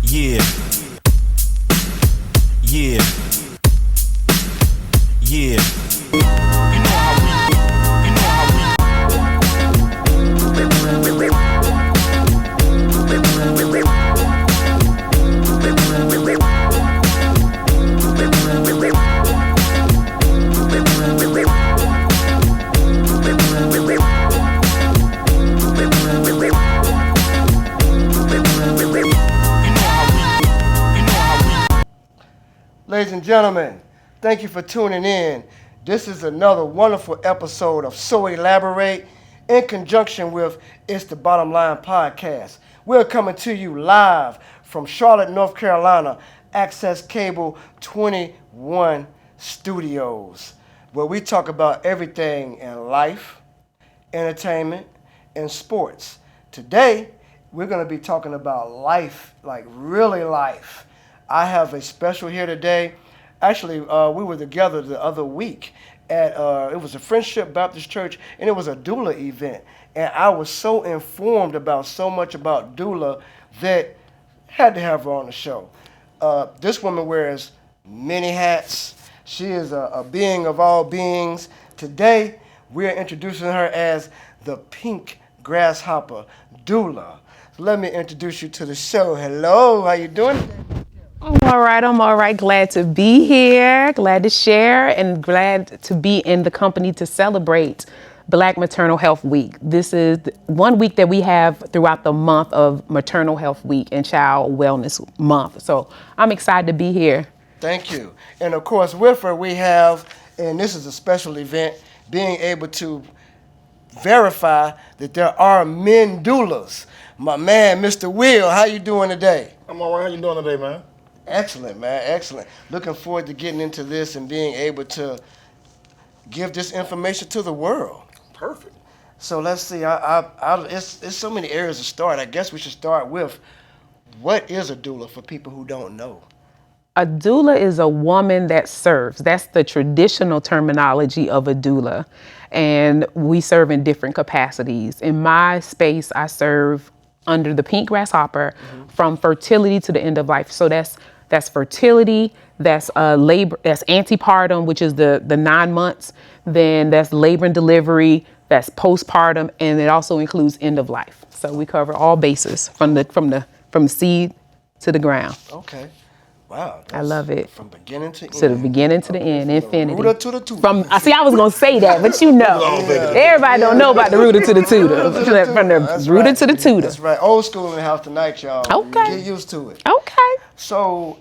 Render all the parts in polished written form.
Yeah, yeah, yeah. You know how we, you know how we. Ladies and gentlemen, thank you for tuning in. This is another wonderful episode of So Elaborate in conjunction with It's the Bottom Line podcast. We're coming to you live from Charlotte, North Carolina, Access Cable 21 Studios, where we talk about everything in life, entertainment, and sports. Today, we're going to be talking about life, like really life. I have a special here today. Actually, we were together the other week at, it was a Friendship Baptist Church, and it was a doula event. And I was so informed about so much about doula that had to have her on the show. This woman wears many hats. She is a being of all beings. Today, we're introducing her as the Pink Grasshopper Doula. So let me introduce you to the show. Hello, how you doing today? I'm all right. Glad to be here, glad to share, and glad to be in the company to celebrate Black Maternal Health Week. This is one week that we have throughout the month of Maternal Health Week and Child Wellness Month. So I'm excited to be here. Thank you. And of course, with her, we have, and this is a special event, being able to verify that there are men doulas. My man, Mr. Will, how you doing today? I'm all right. How you doing today, man? Excellent, man. Excellent. Looking forward to getting into this and being able to give this information to the world. Perfect. So let's see. It's so many areas to start. I guess we should start with what is a doula for people who don't know. A doula is a woman that serves. That's the traditional terminology of a doula. And we serve in different capacities. In my space, I serve under the Pink Grasshopper from fertility to the end of life. So that's fertility, that's labor, that's antepartum, which is the 9 months. Then that's labor and delivery, that's postpartum, and it also includes end of life. So we cover all bases from the seed to the ground. Okay. Wow. I love it. From beginning to end. To the beginning to the end, infinity. Rooter to the tutor. I was gonna say that, but you know, everybody don't know about the rooter to the tutor. From the rooter to the tutor. That's right. Old school in the house tonight, y'all. Okay. Get used to it. Okay. So,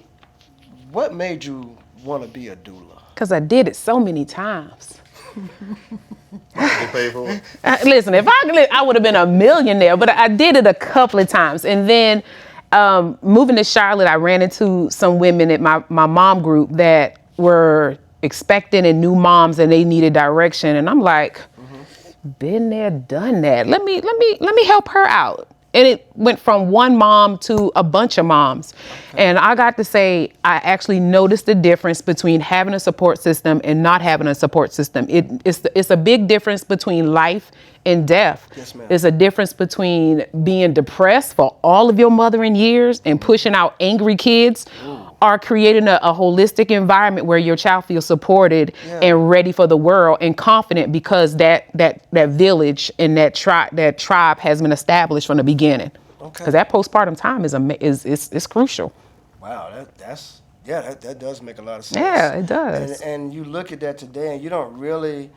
what made you want to be a doula? Because I did it so many times. Get paid for it? Listen, if I would have been a millionaire, but I did it a couple of times. And then moving to Charlotte, I ran into some women at my mom group that were expecting and new moms, and they needed direction. And I'm like, been there, done that. Let me help her out. And it went from one mom to a bunch of moms. Okay. And I got to say, I actually noticed the difference between having a support system and not having a support system. It's a big difference between life and death. Yes, ma'am. There's a difference between being depressed for all of your mothering years and pushing out angry kids, or creating a holistic environment where your child feels supported and ready for the world and confident because that village and that tribe has been established from the beginning. Okay. Because that postpartum time is crucial. Wow, that does make a lot of sense. Yeah, it does. And you look at that today, and you don't really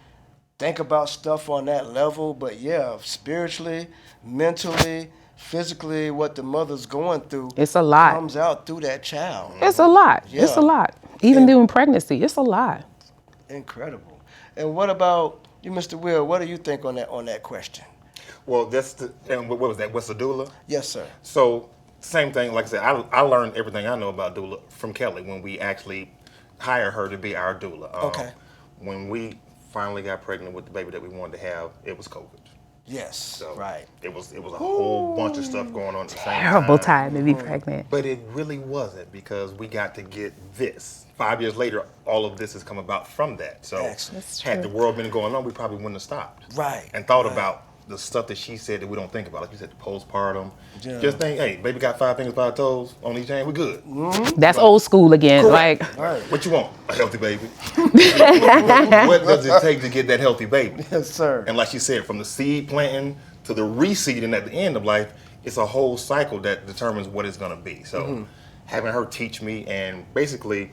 think about stuff on that level, but yeah, spiritually, mentally, physically, what the mother's going through, it's a lot, comes out through that child. It's a lot. Yeah. It's a lot. Even during pregnancy, it's a lot. Incredible. And what about you, Mr. Will? What do you think on that question? Well, and what was that? What's a doula? Yes, sir. So, same thing. Like I said, I learned everything I know about doula from Kelly when we actually hired her to be our doula. Okay. When we finally got pregnant with the baby that we wanted to have, it was COVID. Yes, So right. It was a whole bunch of stuff going on at the same time. Terrible time to be pregnant. But it really wasn't, because we got to get this. 5 years later, all of this has come about from that. So Excellent. That's had true. the world been going on, we probably wouldn't have stopped. Right. And thought right. about the stuff that she said that we don't think about. Like you said, the postpartum. Yeah. Just think, hey, baby got 5 fingers, 5 toes on each hand. We good. That's old school again. Like, Right. What you want? A healthy baby. What does it take to get that healthy baby? Yes, sir. And like you said, from the seed planting to the reseeding at the end of life, it's a whole cycle that determines what it's going to be. So having her teach me, and basically,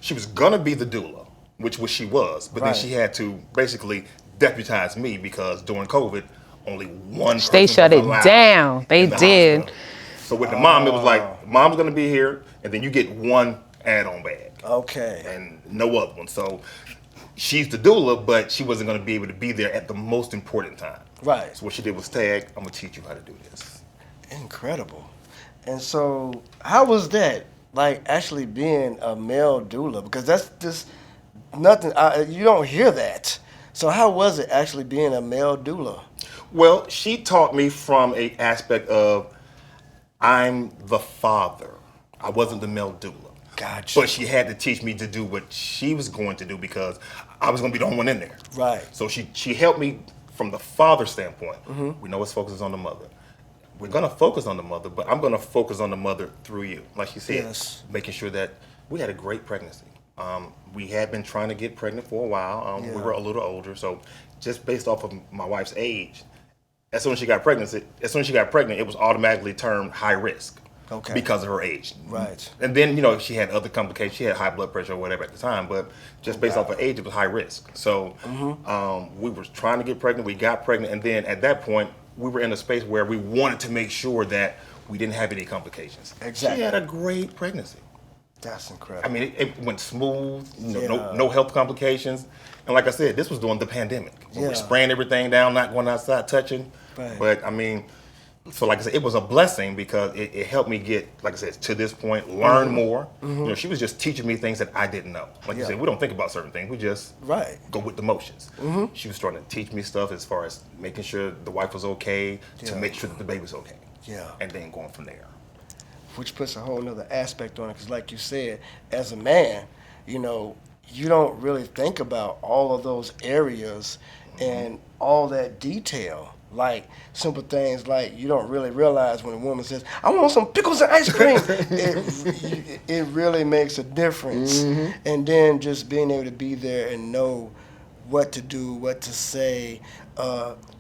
she was going to be the doula, which she was, but Right. then she had to basically deputize me because during COVID, only one person they shut was it allowed down. They in the did. hospital. So with the mom, it was like, mom's going to be here, and then you get one add-on bag. Okay. And no other one. So she's the doula, but she wasn't going to be able to be there at the most important time. Right. So what she did was tag, I'm going to teach you how to do this. Incredible. And so, how was that? Like actually being a male doula, because that's just nothing. You don't hear that. So how was it actually being a male doula? Well, she taught me from a aspect of I'm the father. I wasn't the male doula. Gotcha. But she had to teach me to do what she was going to do because I was going to be the only one in there. Right. So she helped me from the father standpoint. We know it's focused on the mother. We're going to focus on the mother, but I'm going to focus on the mother through you. Like she said, Yes. making sure that we had a great pregnancy. We had been trying to get pregnant for a while. We Yeah. were a little older, so just based off of my wife's age, as soon as she got pregnant, it was automatically termed high risk. Okay. Because of her age. Right. And then, she had other complications. She had high blood pressure or whatever at the time, but just based off her age, it was high risk. So we were trying to get pregnant. We got pregnant. And then at that point, we were in a space where we wanted to make sure that we didn't have any complications. Exactly. She had a great pregnancy. That's incredible. I mean, it went smooth, Yeah. no health complications. And like I said, this was during the pandemic. We Yeah. were spraying everything down, not going outside, touching. Right. But I mean, so like I said, it was a blessing because it helped me get, like I said, to this point, learn more. She was just teaching me things that I didn't know. Like you Yeah. said, we don't think about certain things. We just Right. go with the motions. She was starting to teach me stuff as far as making sure the wife was okay, to Yeah. make sure that the baby was okay. Yeah. And then going from there. Which puts a whole nother aspect on it, because like you said, as a man, you don't really think about all of those areas and all that detail. Like simple things like you don't really realize when a woman says, I want some pickles and ice cream. it really makes a difference. And then just being able to be there and know what to do, what to say.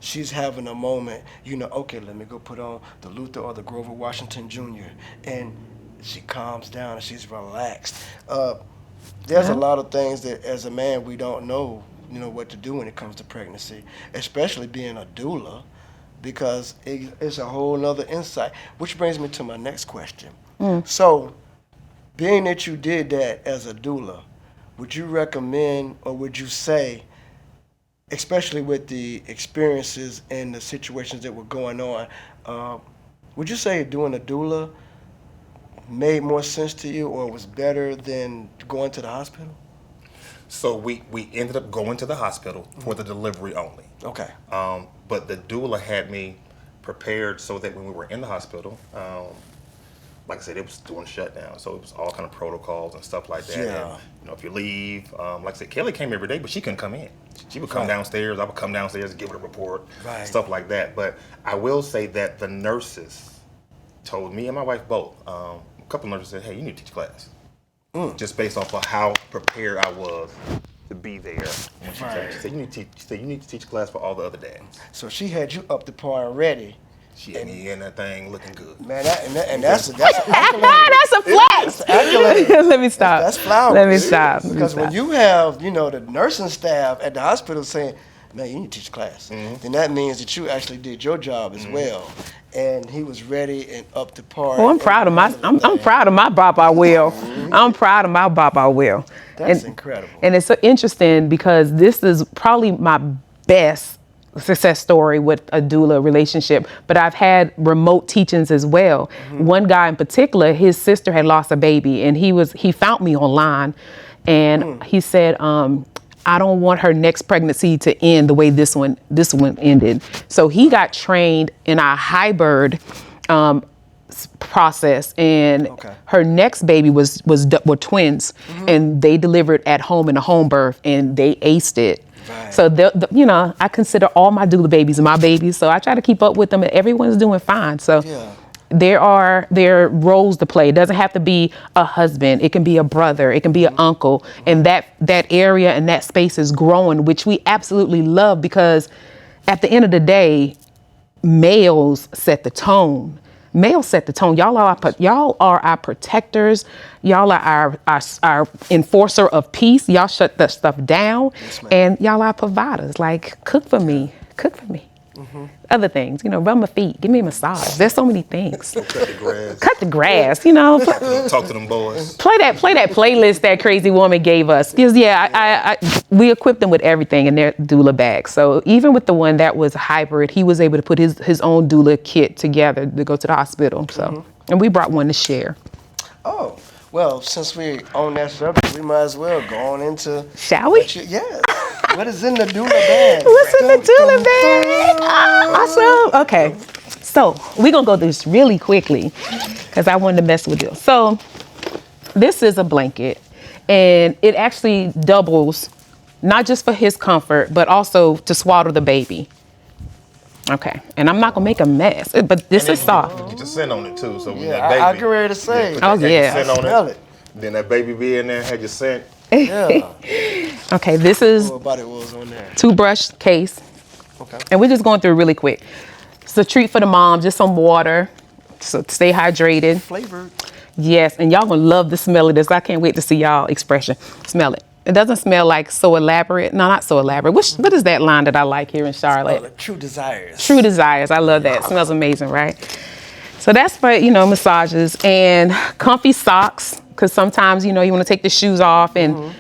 She's having a moment, okay, let me go put on the Luther or the Grover Washington Jr. And she calms down and she's relaxed. There's a lot of things that as a man we don't know, what to do when it comes to pregnancy, especially being a doula, because it's a whole nother insight. Which brings me to my next question. So, being that you did that as a doula, would you recommend or would you say, especially with the experiences and the situations that were going on, would you say doing a doula made more sense to you or was better than going to the hospital? So we ended up going to the hospital for the delivery only. Okay. But the doula had me prepared so that when we were in the hospital, like I said, it was during shutdown, so it was all kind of protocols and stuff like that. Yeah. And, if you leave, like I said, Kelly came every day, but she couldn't come in. She would come downstairs. I would come downstairs and give her a report, stuff like that. But I will say that the nurses told me and my wife both. A couple of nurses said, "Hey, you need to teach class," just based off of how prepared I was to be there. When she said, you need to teach class for all the other dads. So she had you up to par and ready. She had me in that thing looking good. Man, that's an accolade. That's a flex. That's an accolade. Let me stop. That's flowers. Let me stop. Because when you have, the nursing staff at the hospital saying, man, you need to teach class, then that means that you actually did your job as well. And he was ready and up to par. Well, I'm proud of I'm proud of my Baba Will. I'm proud of my Baba Will. That's incredible. And it's so interesting because this is probably my best success story with a doula relationship, but I've had remote teachings as well. One guy in particular, his sister had lost a baby, and he found me online, and he said, I don't want her next pregnancy to end the way this one ended. So he got trained in a hybrid process, and her next baby were twins, and they delivered at home in a home birth, and they aced it. Right. So, you know, I consider all my doula babies my babies. So I try to keep up with them, and everyone's doing fine. So Yeah. there are roles to play. It doesn't have to be a husband. It can be a brother. It can be an uncle. And that area and that space is growing, which we absolutely love, because at the end of the day, males set the tone. Males set the tone. Y'all are our protectors. Y'all are our enforcer of peace. Y'all shut that stuff down. Yes, ma'am. And y'all are providers. Like, cook for me. Cook for me. Other things, you know, rub my feet, give me a massage. There's so many things. Cut the grass. Cut the grass, you know. Talk to them boys. Play that playlist that crazy woman gave us. Because we equipped them with everything in their doula bag. So even with the one that was hybrid, he was able to put his own doula kit together to go to the hospital. So, and we brought one to share. Oh, well, since we on that subject, we might as well go on into. Shall we? Yes. What is in the doula bag? What's in the doula bag? Awesome. Okay. So we're going to go through this really quickly because I wanted to mess with you. So this is a blanket, and it actually doubles not just for his comfort, but also to swaddle the baby. Okay. And I'm not going to make a mess, but this is soft. Get your scent on it too. So when Yeah, that baby. I get ready to say. Oh, yeah. Scent on Smell it. Then that baby be in there, had your scent. Yeah. Okay. This is What about it was on there? toothbrush case. Okay. And we're just going through it really quick. It's a treat for the mom, just some water, so stay hydrated. Flavored. Yes, and y'all gonna love the smell of this. I can't wait to see y'all expression. Smell it. It doesn't smell like so elaborate. No, not so elaborate. What is that line that I like here in Charlotte? True desires. True Desires. I love that. It smells amazing, right? So that's for, you know, massages and comfy socks, because sometimes, you know, you want to take the shoes off and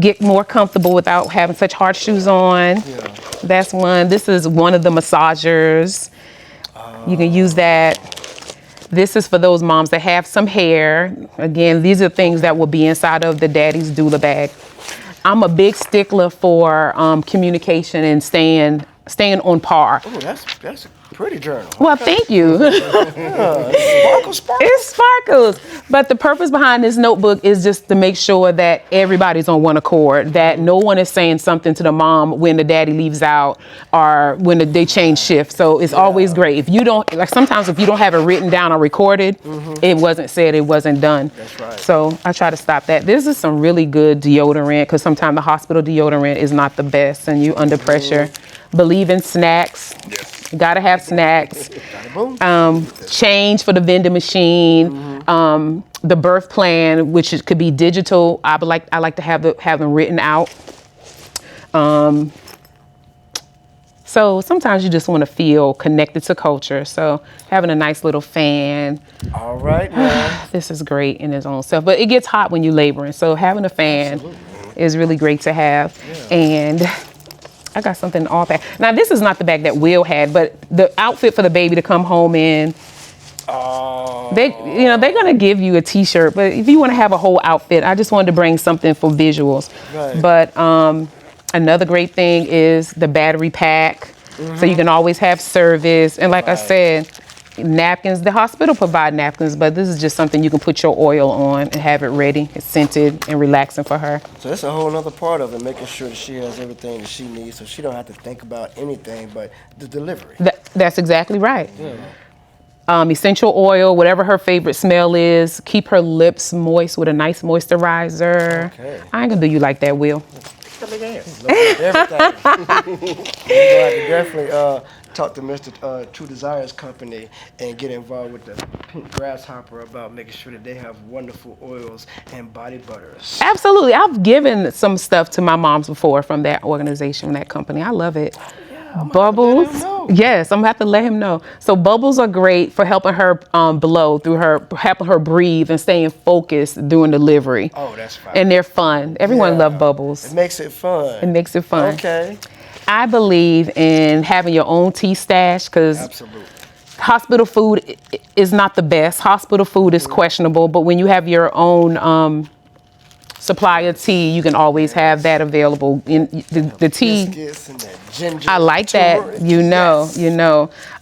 get more comfortable without having such hard shoes on. Yeah. That's one. This is one of the massagers. You can use that. This is for those moms that have some hair. Again, these are things that will be inside of the daddy's doula bag. I'm a big stickler for communication and staying on par. Oh, that's a pretty journal. Well, thank you. Sparkle. It sparkles. But the purpose behind this notebook is just to make sure that everybody's on one accord, that no one is saying something to the mom when the daddy leaves out or when they change shift. So it's always great. If you don't, like sometimes if you don't have it written down or recorded, it wasn't said, it wasn't done. That's right. So I try to stop that. This is some really good deodorant, because sometimes the hospital deodorant is not the best and you under pressure. Believe in snacks. Yes. Gotta have snacks. Change for the vending machine. The birth plan, which could be digital. I like to have them written out. So sometimes you just want to feel connected to culture. So having a nice little fan. All right, man. This is great in its own self, but it gets hot when you're laboring. So having a fan is really great to have. Yeah. And I got something all back. Now this is not the bag that Will had, but the outfit for the baby to come home in. They're gonna give you a t-shirt, but if you want to have a whole outfit, I just wanted to bring something for visuals. Right. But another great thing is the battery pack, so you can always have service. And like I said, napkins. The hospital provide napkins, but this is just something you can put your oil on and have it ready. It's scented and relaxing for her. So that's a whole other part of it, making sure that she has everything that she needs, so she don't have to think about anything but the delivery. That's exactly right. Yeah. Essential oil, whatever her favorite smell is. Keep her lips moist with a nice moisturizer. Okay. I ain't gonna do you like that, Will. Everything. I can definitely talk to Mr. True Desires Company and get involved with the Pink Grasshopper about making sure that they have wonderful oils and body butters. Absolutely. I've given some stuff to my moms before from that organization, that company. I love it. Bubbles. Yes, I'm gonna have to let him know. So bubbles are great for helping her blow through her, helping her breathe and staying focused during delivery. Oh, that's fine. And they're fun. Everyone loves bubbles. It makes it fun. It makes it fun. Okay. I believe in having your own tea stash, because Absolutely. hospital food is not the best. Hospital food is questionable, but when you have your own supply of tea, you can always have that available. In the tea, Biscuits and that ginger. I like that.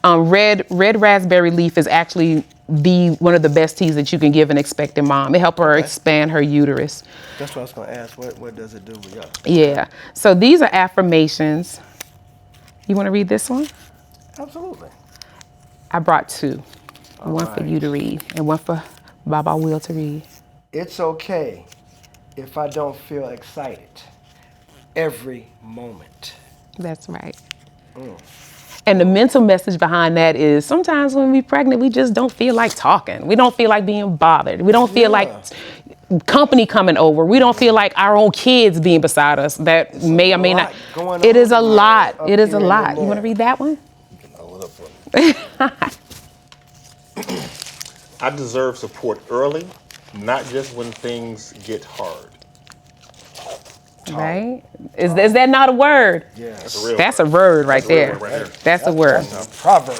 turmeric. Red raspberry leaf is actually be one of the best teas that you can give an expecting mom. It help her expand her uterus. That's what I was going to ask. What does it do with y'all? Yeah. So these are affirmations. You want to read this one? Absolutely. I brought two. All one for right. you to read and one for Baba Will to read. It's okay if I don't feel excited every moment. That's right. And the mental message behind that is sometimes when we're pregnant, we just don't feel like talking. We don't feel like being bothered. We don't feel like company coming over. We don't feel like our own kids being beside us. That may or may not. It is a lot. It is a lot. You want to read that one? You can hold up for me. I deserve support early, not just when things get hard. Right? Is that not a word? Yes. That's a word right there. That's a word. That's a proverb.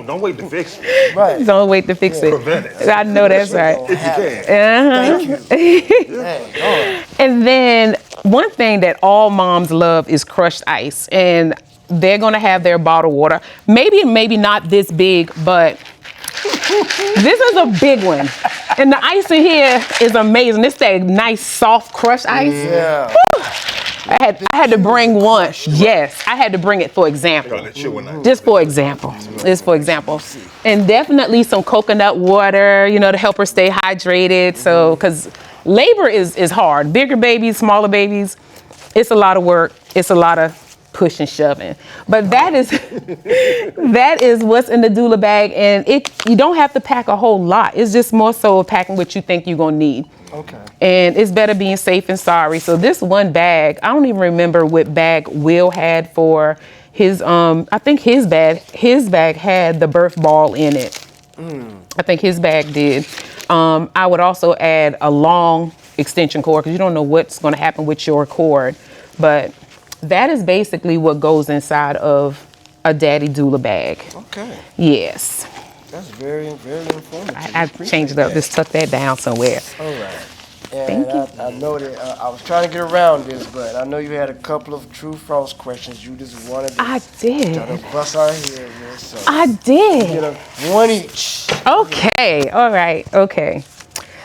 Don't wait to fix it. Right. Don't wait to fix it. Prevent it. I know that's right. If you can. Thank you. Dang, all right. And then one thing that all moms love is crushed ice. And they're going to have their bottled water. Maybe not this big, but this is a big one. And the ice in here is amazing. It's that nice, soft, crushed ice. Yeah. I had to bring one. Yes, I had to bring it for example. Just for example. Just for example. And definitely some coconut water, to help her stay hydrated. So, because labor is hard. Bigger babies, smaller babies, it's a lot of work. It's a lot of push and shoving. But that is what's in the doula bag, and you don't have to pack a whole lot. It's just more so packing what you think you're gonna need. Okay. And it's better being safe and sorry. So this one bag, I don't even remember what bag Will had for his I think his bag had the birth ball in it. I think his bag did. I would also add a long extension cord because you don't know what's going to happen with your cord. But that is basically what goes inside of a daddy doula bag. Okay. Yes. That's very, very informative. I changed it up. Just tuck that down somewhere. All right. Thank And I know that I was trying to get around this, but I know you had a couple of true-false questions you just wanted to I did. try to bust our head with. So I did. get a one each. Okay. All right. Okay.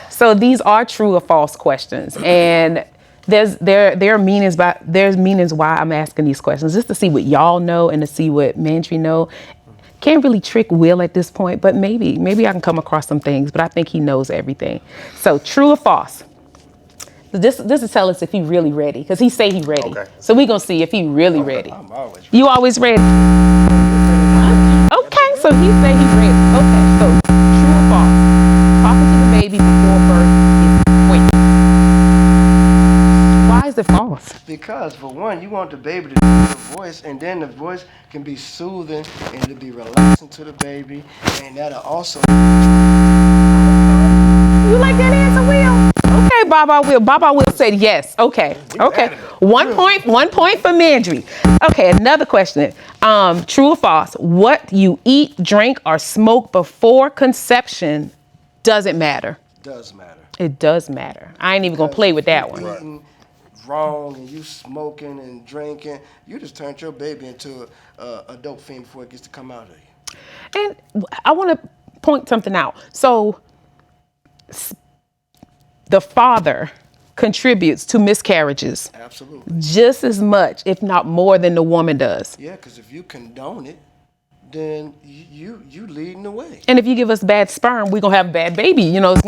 So these are true or false questions, and there's meanings why I'm asking these questions, just to see what y'all know and to see what Mandry know. Can't really trick Will at this point, but maybe I can come across some things, but I think he knows everything. So true or false? This is tell us if he really ready, because he say he ready. Okay. So we gonna see if he really ready. I'm always ready. You always ready? Okay, so he say he ready. Okay, so true or false? Talking to the baby before birth is pointless. Why is it false? Because for one, you want the baby to do the voice, and then the voice can be soothing and it'll be relaxing to the baby, and that'll also. You like that answer, Will? Okay, Baba Will. Baba Will said yes. Okay. 1 point for Mandry. Okay, another question. True or false? What you eat, drink, or smoke before conception doesn't matter. Does matter. It does matter. I ain't even gonna play with that one. Eating wrong and you smoking and drinking, you just turned your baby into a dope fiend before it gets to come out of you. And I want to point something out. So the father contributes to miscarriages Absolutely. just as much, if not more, than the woman does. Yeah, because if you condone it, then you leading the way. And if you give us bad sperm, we're gonna have a bad baby. It's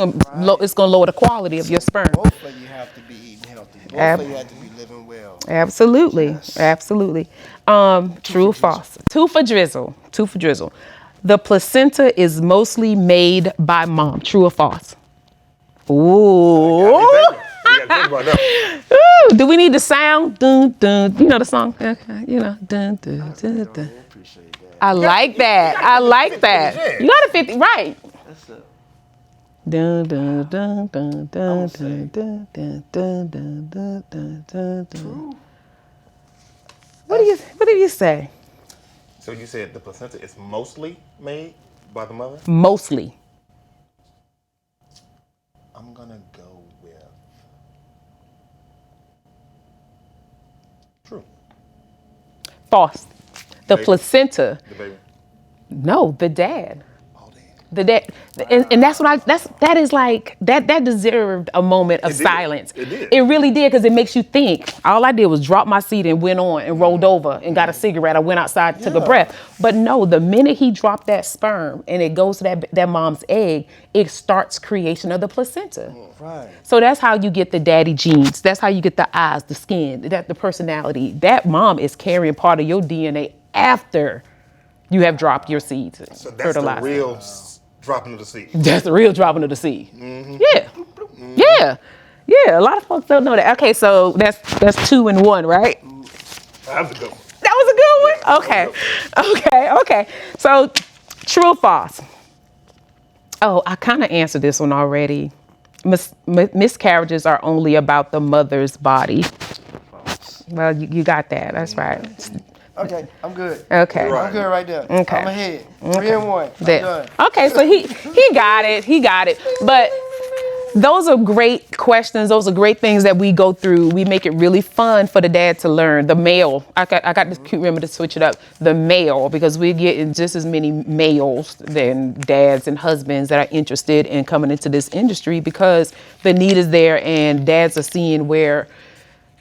gonna lower the quality of your sperm. Both of you have to be eating healthy. Both of you have to be living well. Absolutely. Yes. Absolutely. True or false? Two for drizzle. The placenta is mostly made by mom. True or false? Ooh. Ooh. Do we need the sound? Dun, dun. You know the song? Okay. Dun, dun, dun, dun. Appreciate that. I like that. You got a 50, right? That's it. Dun, dun, dun, dun, dun, say. dun, dun, dun, dun, dun, dun, dun, dun. True. What do you say? So you said the placenta is mostly made by the mother? Mostly. I'm gonna go with true. False. The Baby. placenta. The baby. No, the dad. Oh, damn. The dad, and that's what that is like, that deserved a moment of silence. It did. It really did, because it makes you think. All I did was drop my seat and went on and rolled over and got a cigarette. I went outside, took a breath. But no, the minute he dropped that sperm and it goes to that mom's egg, it starts creation of the placenta. Right. So that's how you get the daddy genes. That's how you get the eyes, the skin, the personality. That mom is carrying part of your DNA after you have dropped your seeds. So that's the real dropping of the seed. That's the real dropping of the seed. Yeah. Yeah. Yeah. A lot of folks don't know that. Okay, so that's 2 and 1, right? That was a good one. That was a good one? Okay. So, true or false? Oh, I kind of answered this one already. Miscarriages are only about the mother's body. Well, you got that. That's right. Okay, I'm good. Okay. I'm good right there. Okay. I'm ahead. 3 and 1. I'm There. done. Okay, so he got it. He got it. But those are great questions. Those are great things that we go through. We make it really fun for the dad to learn. The male, I got this cute, remember to switch it up. The male, because we get just as many males than dads and husbands that are interested in coming into this industry, because the need is there and dads are seeing where,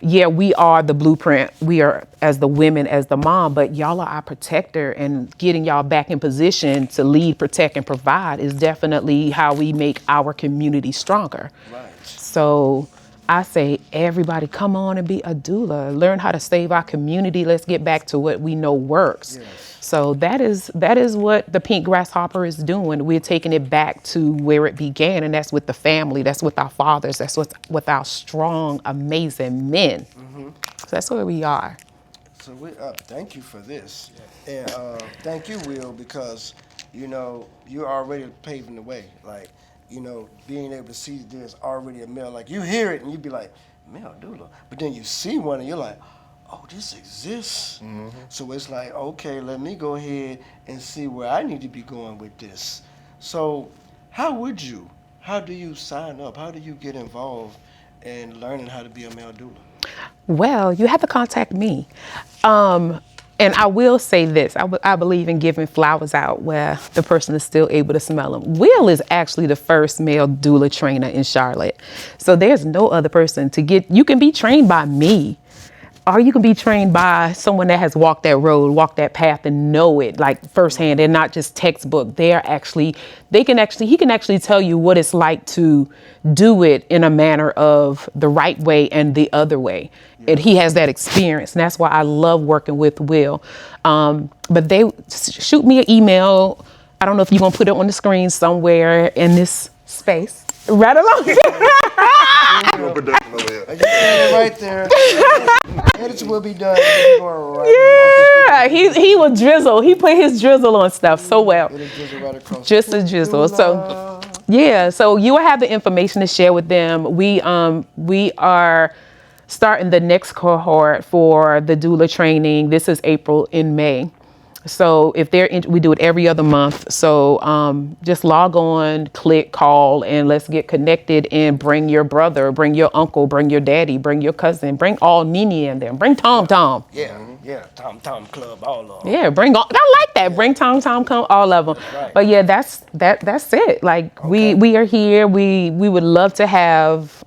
yeah, we are the blueprint. We are, as the women, as the mom, but y'all are our protector, and getting y'all back in position to lead, protect, and provide is definitely how we make our community stronger. Right. So I say, everybody come on and be a doula. Learn how to save our community. Let's get back to what we know works. Yes. So that is what the Pink Grasshopper is doing. We're taking it back to where it began, and that's with the family. That's with our fathers. That's with our strong, amazing men. So that's where we are. So thank you for this. And thank you, Will, because, you're already paving the way. Like, being able to see there's already a male. Like, you hear it and you be like, male doula. But then you see one and you're like, oh, this exists. So it's like, okay, let me go ahead and see where I need to be going with this. So how do you sign up? How do you get involved in learning how to be a male doula? Well, you have to contact me. And I will say this, I believe in giving flowers out where the person is still able to smell them. Will is actually the first male doula trainer in Charlotte. So there's no other person you can be trained by me, or you can be trained by someone that has walked that road, walked that path, and know it like firsthand. They're not just textbook. He can actually tell you what it's like to do it in a manner of the right way and the other way. And he has that experience, and that's why I love working with Will. But they shoot me an email. I don't know if you're gonna put it on the screen somewhere in this space. Right along. Right there. Edits will be done. Yeah, he will drizzle. He put his drizzle on stuff so well. Just a drizzle. So yeah, so you will have the information to share with them. We are starting the next cohort for the doula training. This is April and May. So if we do it every other month. So just log on, click, call, and let's get connected, and bring your brother, bring your uncle, bring your daddy, bring your cousin, bring all Nini in there, bring Tom. Yeah, Tom Club, all of them. Yeah, I like that. Bring Tom, come, all of them. Right. But yeah, that's it. Like we are here. We would love to have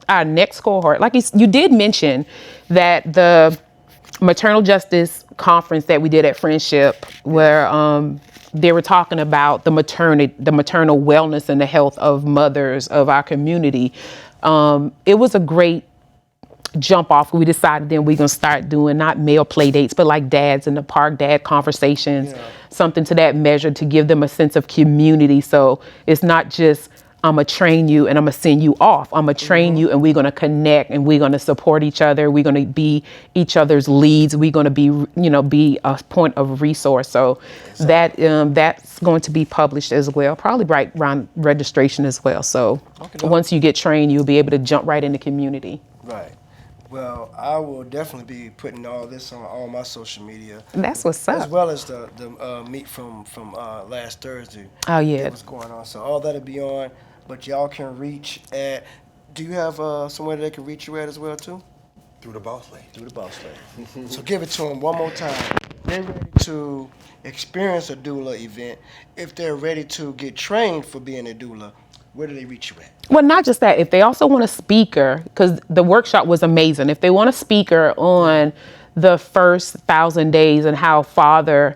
our next cohort. Like you did mention that the maternal justice conference that we did at Friendship, where they were talking about the maternal wellness and the health of mothers of our community. It was a great jump off. We decided then we're gonna start doing not male play dates, but like dads in the park, dad conversations, something to that measure to give them a sense of community. So it's not just I'm gonna train you and I'm gonna send you off. I'm gonna train you and we're gonna connect and we're gonna support each other. We're gonna be each other's leads. We're gonna be a point of resource. So that's going to be published as well, probably right around registration as well. So once you get trained, you'll be able to jump right into community. Right. Well, I will definitely be putting all this on all my social media. That's what's up. As well as the meet from last Thursday. Oh yeah. What's going on? So all that'll be on. But y'all can reach at. Do you have somewhere they can reach you at as well too? Through the boss lady. Through the boss lady. So give it to them one more time. They ready. to experience a doula event, if they're ready to get trained for being a doula, where do they reach you at? Well, not just that. If they also want a speaker, because the workshop was amazing. If they want a speaker on the first 1,000 days and how fathers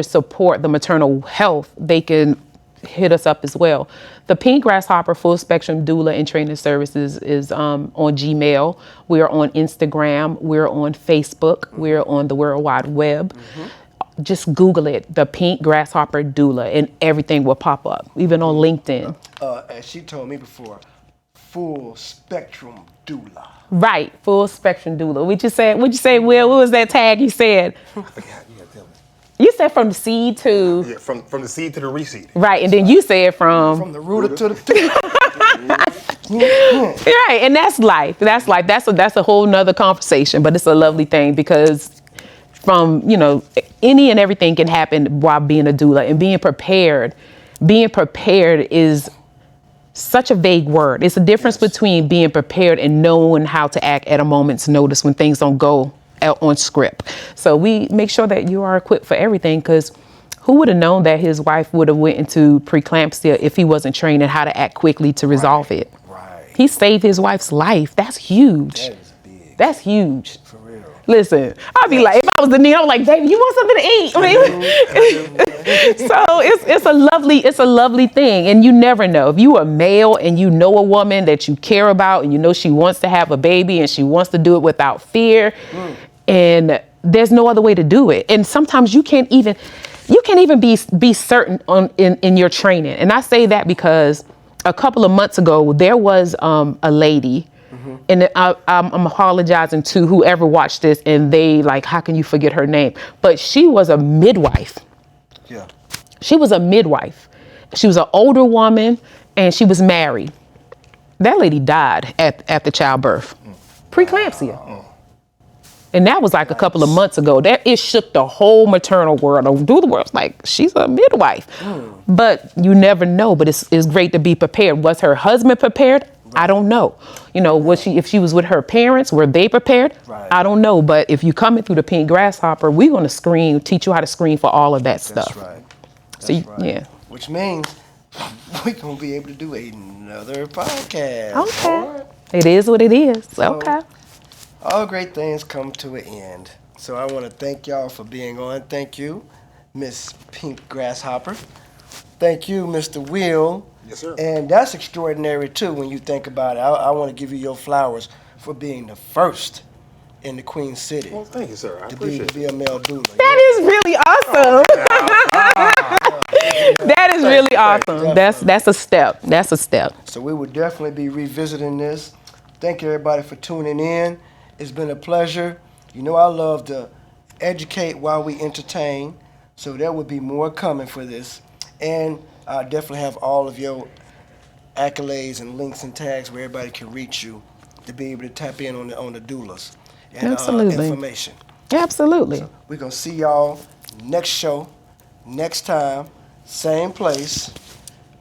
support the maternal health, they can hit us up as well. The Pink Grasshopper Full Spectrum Doula and Training Services is on Gmail. We're on Instagram. We're on Facebook. We're on the World Wide Web. Just Google it, the Pink Grasshopper Doula, and everything will pop up, even on LinkedIn. As she told me before, Full Spectrum Doula. Right, Full Spectrum Doula. What'd you say, Will? What was that tag you said? I forgot. You gotta tell me. You said from the seed to... Yeah, from the seed to the reseed. Right, and then you said from the rooter to the... Right, and that's life. That's life. That's a whole nother conversation, but it's a lovely thing because from, any and everything can happen while being a doula, and being prepared. Being prepared is such a vague word. It's a difference between being prepared and knowing how to act at a moment's notice when things don't go out on script. So we make sure that you are equipped for everything, because who would have known that his wife would have went into preeclampsia if he wasn't trained in how to act quickly to resolve it? Right. He saved his wife's life. That's huge. That is big. That's huge. For real. Listen, I'd be like, if I was the nigga, I'm like, baby, you want something to eat? So it's a lovely thing. And you never know. If you are male and you know a woman that you care about and you know she wants to have a baby and she wants to do it without fear, and there's no other way to do it. And sometimes you can't even be certain in your training. And I say that because a couple of months ago, there was a lady, and I'm apologizing to whoever watched this, and they like, how can you forget her name? But she was a midwife. Yeah. She was a midwife. She was an older woman, and she was married. That lady died at the childbirth. Preeclampsia. And that was like a couple of months ago. It shook the whole maternal world. The world's like, she's a midwife. But you never know. But it's great to be prepared. Was her husband prepared? I don't know. If she was with her parents, were they prepared? Right. I don't know. But if you're coming through the Pink Grasshopper, we're going to teach you how to screen for all of that stuff. That's right. So right. yeah. Which means we're going to be able to do another podcast. Okay. It is what it is. Okay. All great things come to an end. So I want to thank y'all for being on. Thank you, Miss Pink Grasshopper. Thank you, Mr. Will. Yes, sir. And that's extraordinary, too, when you think about it. I want to give you your flowers for being the first in the Queen City Well, thank you, sir. I to appreciate it. be a male doula. That is really awesome. That is really awesome. That's a step. That's a step. So we will definitely be revisiting this. Thank you, everybody, for tuning in. It's been a pleasure. I love to educate while we entertain. So there will be more coming for this. And I definitely have all of your accolades and links and tags where everybody can reach you to be able to tap in on the doulas and Absolutely. information. Absolutely. So we're going to see y'all next show, next time, same place,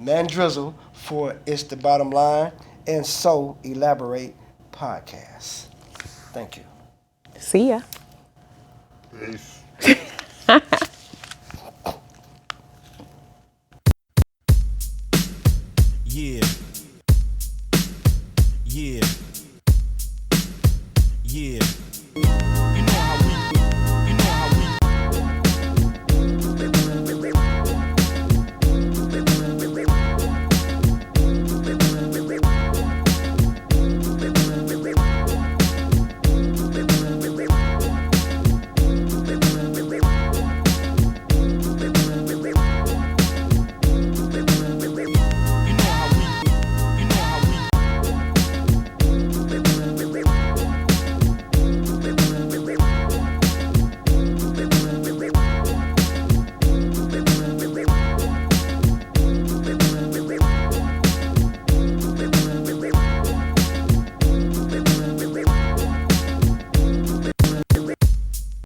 Mandrizzle for It's the Bottom Line and So Elaborate podcast. Thank you. See ya. Peace. Yeah. Yeah. Yeah.